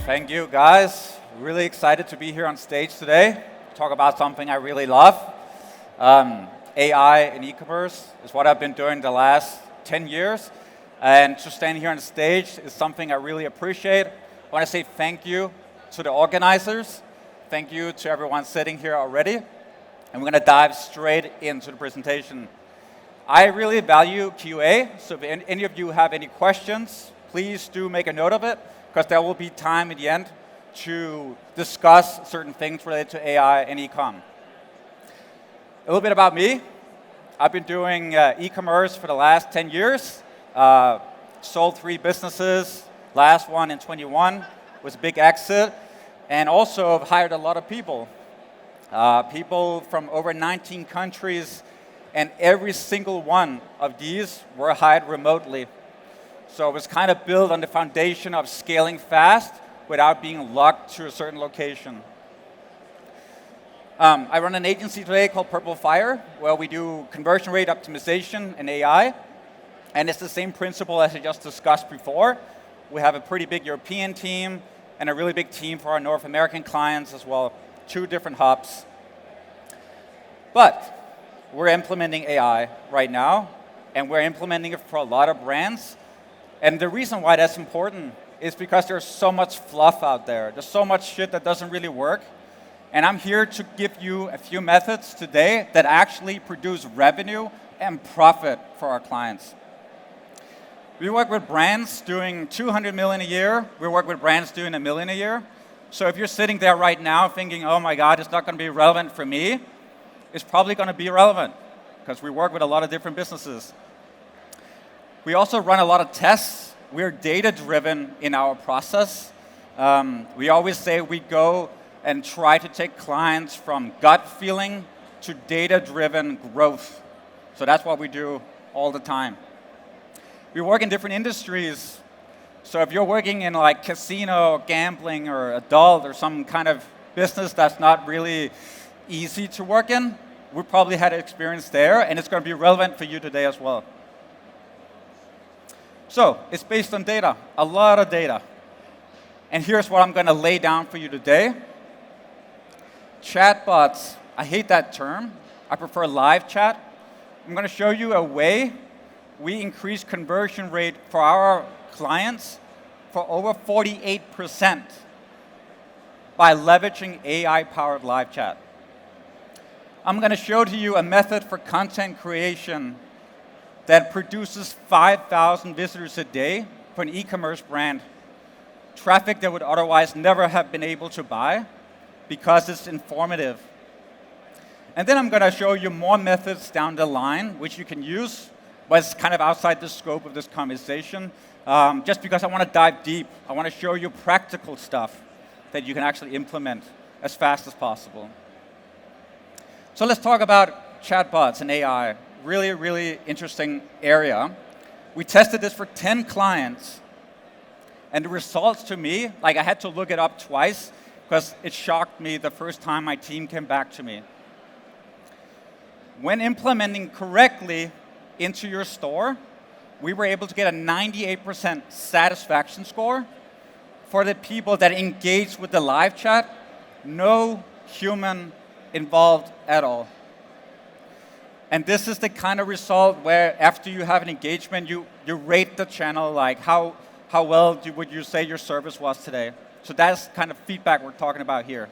Thank you, guys. Really excited to be here on stage today. Talk about something I really love. AI and e-commerce is what I've been doing the last 10 years. And to stand here on stage is something I really appreciate. I want to say thank you to the organizers. Thank you to everyone sitting here already. And we're going to dive straight into the presentation. I really value QA, so if any of you have any questions, please do make a note of it, because there will be time at the end to discuss certain things related to AI and e-com. A little bit about me. I've been doing e-commerce for the last 10 years. Sold 3 businesses. Last one in 21 was a big exit. And also I've hired a lot of people. People from over 19 countries, and every single one of these were hired remotely. So it was kind of built on the foundation of scaling fast without being locked to a certain location. I run an agency today called Purple Fire, where we do conversion rate optimization and AI. And it's the same principle as I just discussed before. We have a pretty big European team and a really big team for our North American clients as well. 2 different hubs. But we're implementing AI right now, and we're implementing it for a lot of brands. And the reason why that's important is because there's so much fluff out there. There's so much shit that doesn't really work. And I'm here to give you a few methods today that actually produce revenue and profit for our clients. We work with brands doing 200 million a year. We work with brands doing $1 million a year. So if you're sitting there right now thinking, oh my God, it's not going to be relevant for me, it's probably going to be relevant because we work with a lot of different businesses. We also run a lot of tests. We're data-driven in our process. We always say we go and try to take clients from gut feeling to data-driven growth. So that's what we do all the time. We work in different industries. So if you're working in like casino, gambling, or adult, or some kind of business that's not really easy to work in, we probably had experience there, and it's going to be relevant for you today as well. So it's based on data, a lot of data. And here's what I'm going to lay down for you today. Chatbots, I hate that term. I prefer live chat. I'm going to show you a way we increase conversion rate for our clients for over 48% by leveraging AI-powered live chat. I'm going to show to you a method for content creation that produces 5,000 visitors a day for an e-commerce brand. Traffic that would otherwise never have been able to buy because it's informative. And then I'm going to show you more methods down the line which you can use, but it's kind of outside the scope of this conversation, just because I want to dive deep. I want to show you practical stuff that you can actually implement as fast as possible. So let's talk about chatbots and AI. Really, really interesting area. We tested this for 10 clients. And the results to me, like I had to look it up twice because it shocked me the first time my team came back to me. When implementing correctly into your store, we were able to get a 98% satisfaction score for the people that engaged with the live chat. No human involved at all. And this is the kind of result where after you have an engagement, you rate the channel, like how well would you say your service was today. So that's kind of feedback we're talking about here.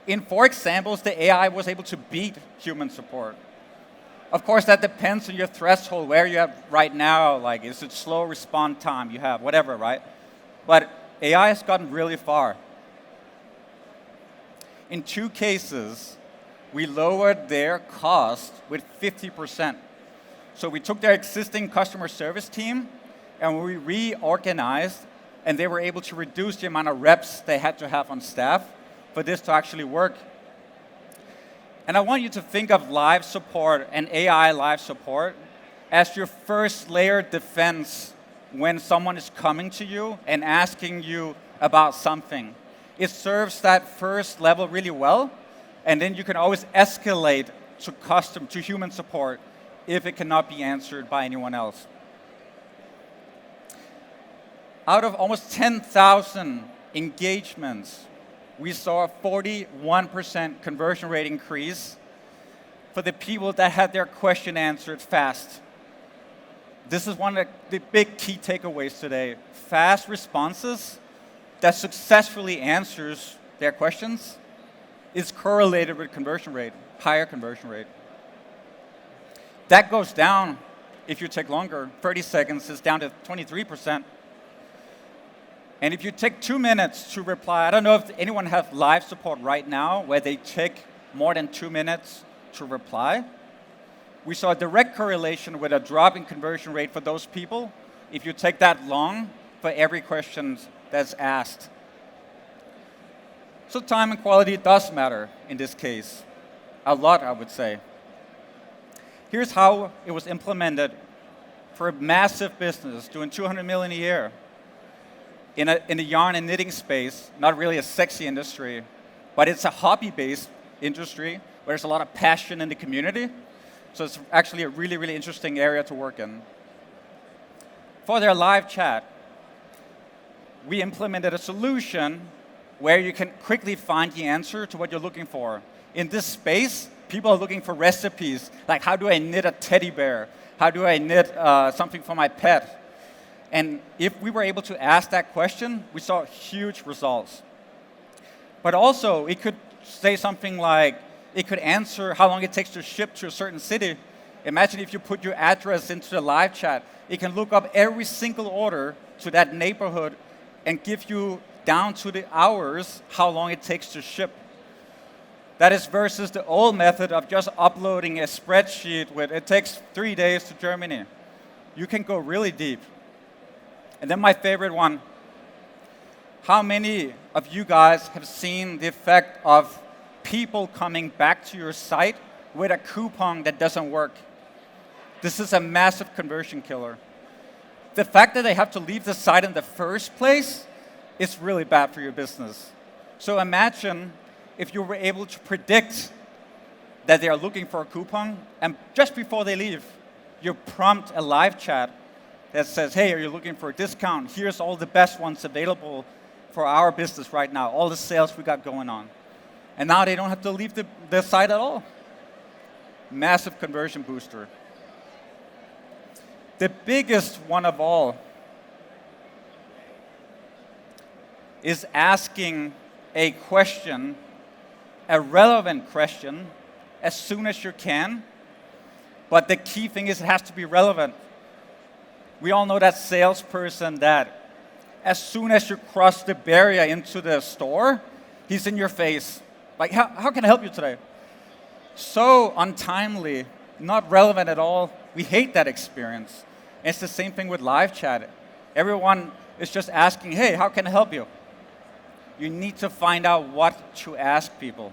In 4 examples, the AI was able to beat human support. Of course, that depends on your threshold, where you have right now, like is it slow response time you have, whatever, right? But AI has gotten really far. In 2 cases, we lowered their cost with 50%. So we took their existing customer service team and we reorganized, and they were able to reduce the amount of reps they had to have on staff for this to actually work. And I want you to think of live support and AI live support as your first layer defense when someone is coming to you and asking you about something. It serves that first level really well, and then you can always escalate to human support if it cannot be answered by anyone else. Out of almost 10,000 engagements, we saw a 41% conversion rate increase for the people that had their question answered fast. This is one of the big key takeaways today. Fast responses that successfully answers their questions is correlated with conversion rate, higher conversion rate. That goes down if you take longer. 30 seconds is down to 23%. And if you take 2 minutes to reply, I don't know if anyone has live support right now where they take more than 2 minutes to reply. We saw a direct correlation with a drop in conversion rate for those people if you take that long for every question that's asked. So time and quality does matter in this case. A lot, I would say. Here's how it was implemented for a massive business doing 200 million a year in the yarn and knitting space, not really a sexy industry, but it's a hobby-based industry where there's a lot of passion in the community. So it's actually a really, really interesting area to work in. For their live chat, we implemented a solution where you can quickly find the answer to what you're looking for. In this space, people are looking for recipes, like how do I knit a teddy bear? How do I knit something for my pet? And if we were able to ask that question, we saw huge results. But also, it could say something like, it could answer how long it takes to ship to a certain city. Imagine if you put your address into the live chat. It can look up every single order to that neighborhood and give you down to the hours how long it takes to ship. That is versus the old method of just uploading a spreadsheet with it takes 3 days to Germany. You can go really deep. And then my favorite one. How many of you guys have seen the effect of people coming back to your site with a coupon that doesn't work? This is a massive conversion killer. The fact that they have to leave the site in the first place is really bad for your business. So imagine if you were able to predict that they are looking for a coupon, and just before they leave, you prompt a live chat that says, hey, are you looking for a discount? Here's all the best ones available for our business right now, all the sales we got going on. And now they don't have to leave the site at all. Massive conversion booster. The biggest one of all is asking a question, a relevant question, as soon as you can. But the key thing is it has to be relevant. We all know that salesperson that as soon as you cross the barrier into the store, he's in your face. Like, how can I help you today? So untimely, not relevant at all. We hate that experience. And it's the same thing with live chat. Everyone is just asking, hey, how can I help you? You need to find out what to ask people.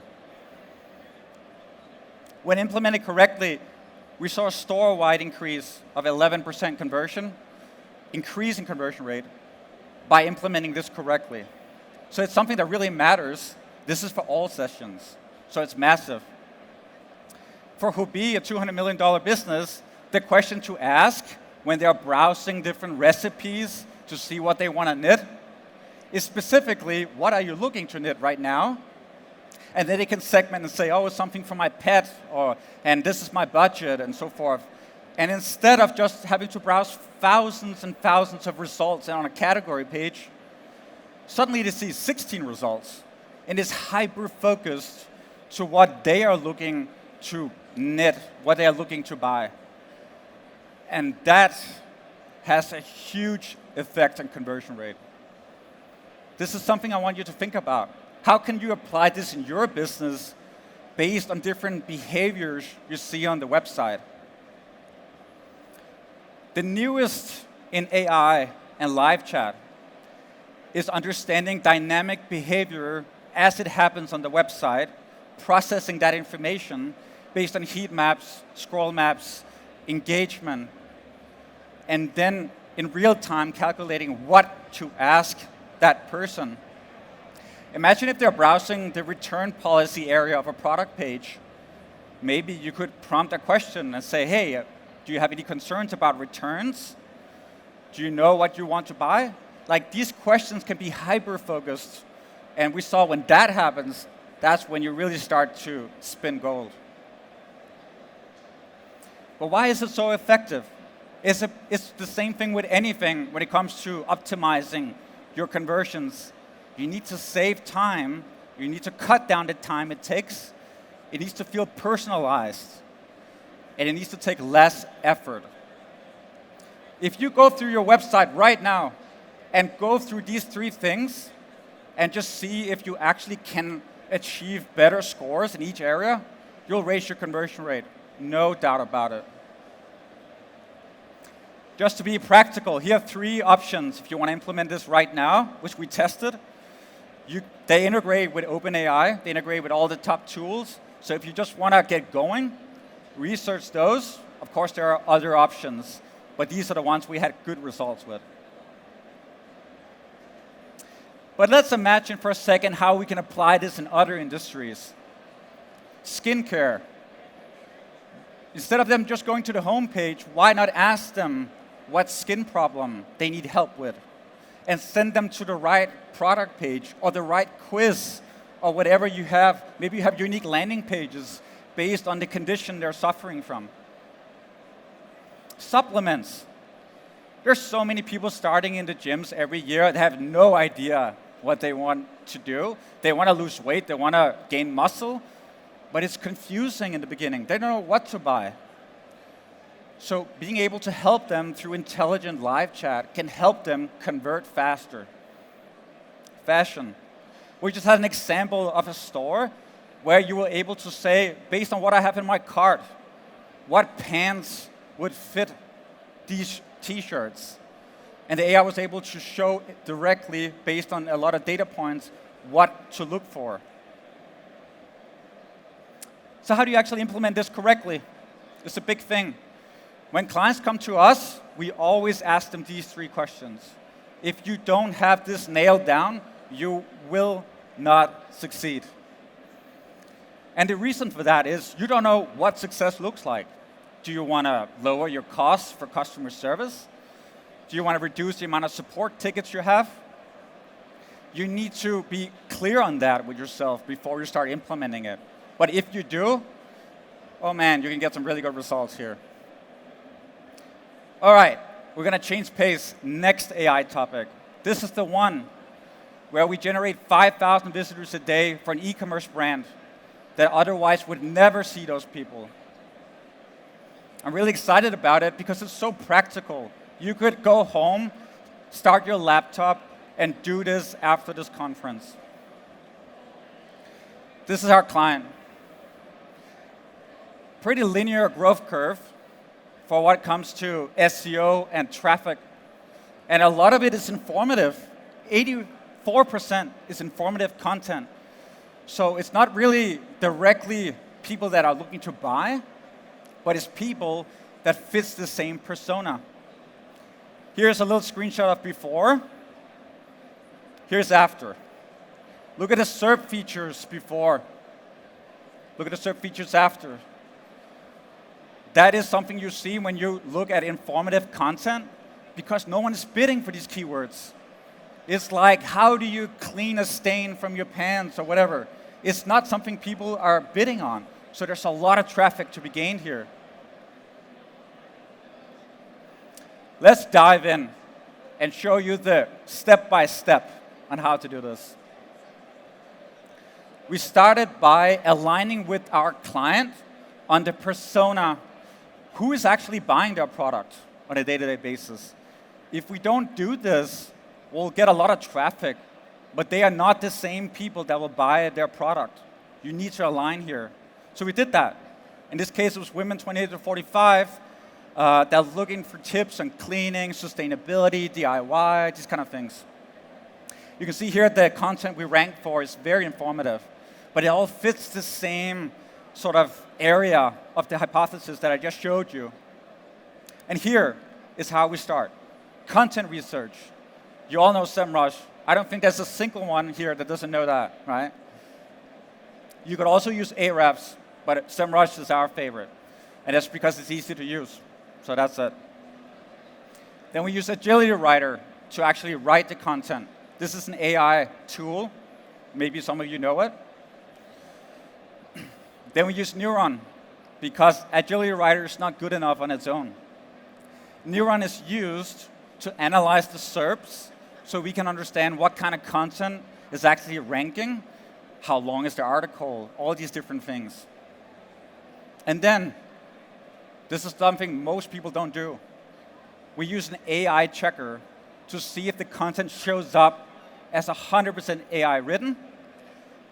When implemented correctly, we saw a store-wide increase of 11% conversion, increase in conversion rate by implementing this correctly. So it's something that really matters. This is for all sessions, so it's massive. For Hubi, a $200 million business, the question to ask when they're browsing different recipes to see what they want to knit is specifically, what are you looking to knit right now? And then they can segment and say, oh, it's something for my pet, and this is my budget, and so forth. And instead of just having to browse thousands and thousands of results on a category page, suddenly they see 16 results. And it's hyper-focused to what they are looking to knit, what they are looking to buy. And that has a huge effect on conversion rate. This is something I want you to think about. How can you apply this in your business based on different behaviors you see on the website? The newest in AI and live chat is understanding dynamic behavior as it happens on the website, processing that information based on heat maps, scroll maps, engagement, and then in real time calculating what to ask that person. Imagine if they're browsing the return policy area of a product page. Maybe you could prompt a question and say, hey, do you have any concerns about returns? Do you know what you want to buy? Like these questions can be hyper-focused. And we saw when that happens, that's when you really start to spin gold. But why is it so effective? It's the same thing with anything when it comes to optimizing your conversions. You need to save time. You need to cut down the time it takes. It needs to feel personalized. And it needs to take less effort. If you go through your website right now and go through these 3 things and just see if you actually can achieve better scores in each area, you'll raise your conversion rate. No doubt about it. Just to be practical, here are 3 options if you want to implement this right now, which we tested. They integrate with OpenAI. They integrate with all the top tools. So if you just want to get going, research those. Of course, there are other options, but these are the ones we had good results with. But let's imagine for a second how we can apply this in other industries. Skincare. Instead of them just going to the homepage, why not ask them what skin problem they need help with and send them to the right product page or the right quiz or whatever you have. Maybe you have unique landing pages based on the condition they're suffering from. Supplements. There's so many people starting in the gyms every year that have no idea what they want to do. They want to lose weight, they want to gain muscle, but it's confusing in the beginning. They don't know what to buy. So being able to help them through intelligent live chat can help them convert faster. Fashion. We just had an example of a store where you were able to say, based on what I have in my cart, what pants would fit these t-shirts. And the AI was able to show directly, based on a lot of data points, what to look for. So how do you actually implement this correctly? It's a big thing. When clients come to us, we always ask them these 3 questions. If you don't have this nailed down, you will not succeed. And the reason for that is you don't know what success looks like. Do you want to lower your costs for customer service? Do you want to reduce the amount of support tickets you have? You need to be clear on that with yourself before you start implementing it. But if you do, oh man, you can get some really good results here. All right, we're going to change pace. Next AI topic. This is the one where we generate 5,000 visitors a day for an e-commerce brand that otherwise would never see those people. I'm really excited about it because it's so practical. You could go home, start your laptop, and do this after this conference. This is our client. Pretty linear growth curve for what comes to SEO and traffic. And a lot of it is informative. 84% is informative content. So it's not really directly people that are looking to buy, but it's people that fits the same persona. Here's a little screenshot of before. Here's after. Look at the SERP features before. Look at the SERP features after. That is something you see when you look at informative content, because no one is bidding for these keywords. It's like, how do you clean a stain from your pants or whatever? It's not something people are bidding on. So there's a lot of traffic to be gained here. Let's dive in and show you the step-by-step on how to do this. We started by aligning with our client on the persona, who is actually buying their product on a day-to-day basis. If we don't do this, we'll get a lot of traffic, but they are not the same people that will buy their product. You need to align here. So we did that. In this case, it was women 28 to 45 that are looking for tips on cleaning, sustainability, DIY, these kind of things. You can see here the content we ranked for is very informative, but it all fits the same sort of area of the hypothesis that I just showed you. And here is how we start. Content research. You all know SEMrush. I don't think there's a single one here that doesn't know that, right? You could also use Ahrefs, but SEMrush is our favorite. And that's because it's easy to use. So that's it. Then we use Agility Writer. to actually write the content. This is an AI tool. Maybe some of you know it. Then we use Neuron, because Agility Writer is not good enough on its own. Neuron is used to analyze the SERPs so we can understand what kind of content is actually ranking, how long is the article, all these different things. And then, this is something most people don't do. We use an AI checker to see if the content shows up as 100% AI written,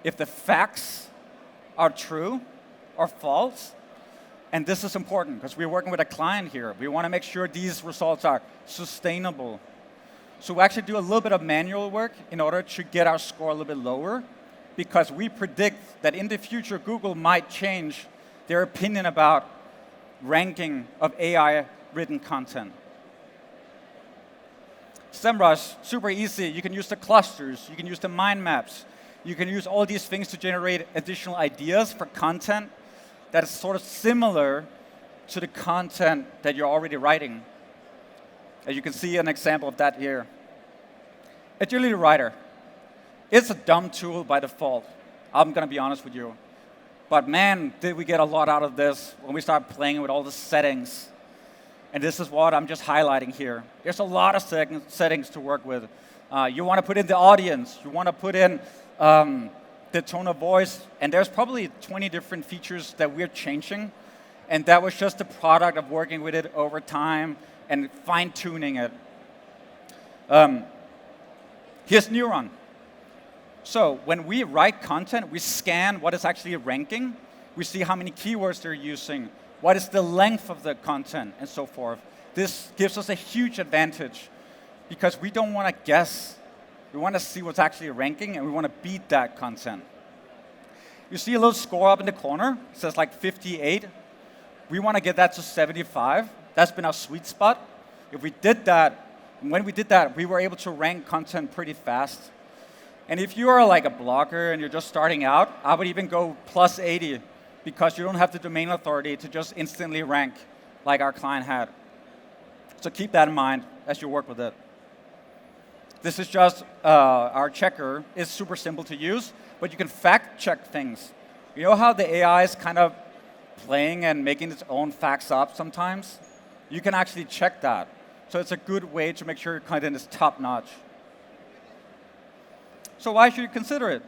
if the facts are true or false. And this is important because we're working with a client here. We want to make sure these results are sustainable. So we actually do a little bit of manual work in order to get our score a little bit lower, because we predict that in the future, Google might change their opinion about ranking of AI-written content. SEMrush, super easy. You can use the clusters, you can use the mind maps, you can use all these things to generate additional ideas for content that is sort of similar to the content that you're already writing. As you can see an example of that here. Agility Writer. It's a dumb tool by default. I'm going to be honest with you. But man, did we get a lot out of this when we started playing with all the settings. And this is what I'm just highlighting here. There's a lot of settings to work with. You want to put in the audience. You want to put in the tone of voice. And there's probably 20 different features that we're changing. And that was just the product of working with it over time and fine-tuning it. Here's Neuron. So when we write content, we scan what is actually ranking. We see how many keywords they're using, what is the length of the content, and so forth. This gives us a huge advantage because we don't want to guess. We want to see what's actually ranking, and we want to beat that content. You see a little score up in the corner. It says like 58. We want to get that to 75. That's been our sweet spot. If we did that, when we did that, we were able to rank content pretty fast. And if you are like a blogger and you're just starting out, I would even go plus 80 because you don't have the domain authority to just instantly rank like our client had. So keep that in mind as you work with it. This is just our checker. It's super simple to use, but you can fact check things. You know how the AI is kind of playing and making its own facts up sometimes? You can actually check that. So it's a good way to make sure your content is top notch. So why should you consider it?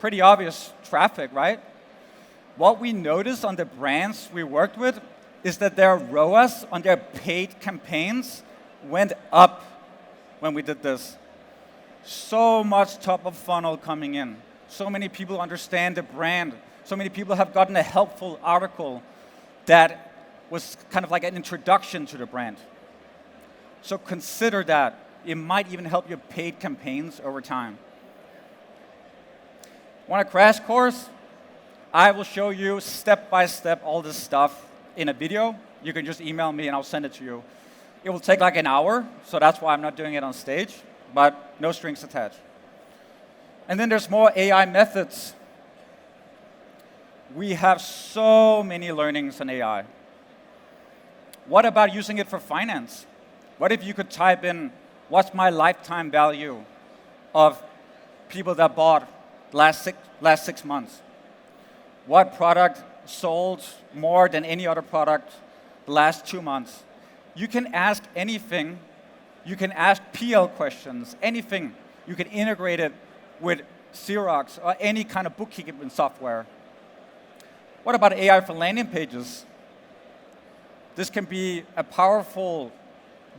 Pretty obvious, traffic, right? What we noticed on the brands we worked with is that their ROAS on their paid campaigns went up when we did this. So much top of funnel coming in. So many people understand the brand. So many people have gotten a helpful article that was kind of like an introduction to the brand. So consider that. It might even help your paid campaigns over time. Want a crash course? I will show you step by step all this stuff in a video. You can just email me and I'll send it to you. It will take like an hour, so that's why I'm not doing it on stage, but no strings attached. And then there's more AI methods. We have so many learnings on AI. What about using it for finance? What if you could type in, what's my lifetime value of people that bought last 6 months? What product sold more than any other product the last 2 months? You can ask anything. You can ask PL questions, anything. You can integrate it with Xerox or any kind of bookkeeping software. What about AI for landing pages? This can be a powerful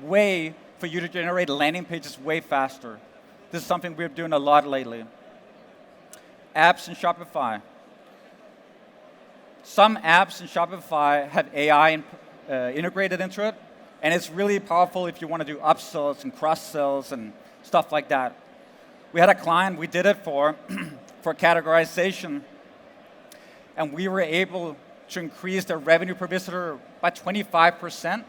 way for you to generate landing pages way faster. This is something we're doing a lot lately. Apps in Shopify. Some apps in Shopify have AI integrated into it, and it's really powerful if you want to do upsells and cross-sells and stuff like that. We had a client we did it for categorization, and we were able to increase their revenue per visitor by 25%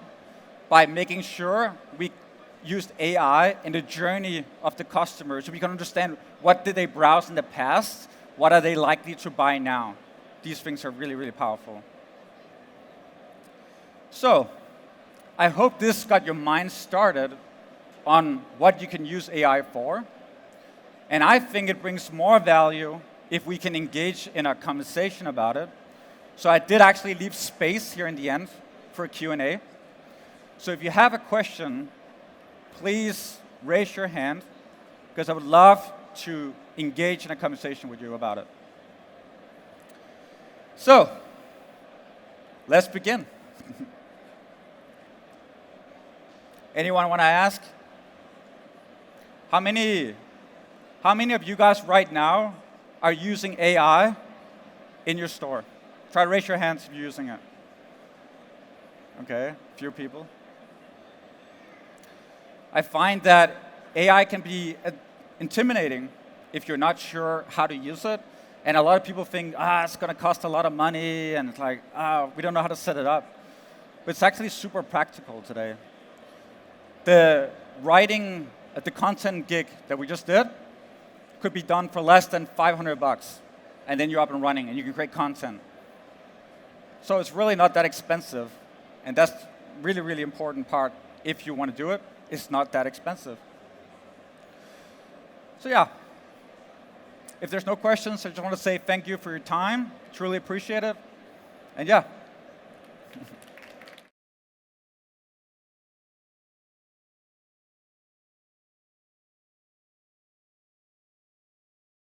by making sure we used AI in the journey of the customer so we can understand what did they browse in the past, what are they likely to buy now. These things are really, really powerful. So, I hope this got your mind started on what you can use AI for. And I think it brings more value if we can engage in a conversation about it. So I did actually leave space here in the end for a Q&A. So if you have a question, please raise your hand, because I would love to engage in a conversation with you about it. So, let's begin. Anyone want to ask? How many of you guys right now are using AI in your store? Try to raise your hands if you're using it. Okay, few people. I find that AI can be intimidating if you're not sure how to use it. And a lot of people think, it's going to cost a lot of money, and it's like, we don't know how to set it up. But it's actually super practical today. The writing at the content gig that we just did could be done for less than $500, and then you're up and running, and you can create content. So it's really not that expensive, and that's really, really important part. If you want to do it, it's not that expensive. So yeah, if there's no questions, I just want to say thank you for your time. Truly appreciate it. And yeah,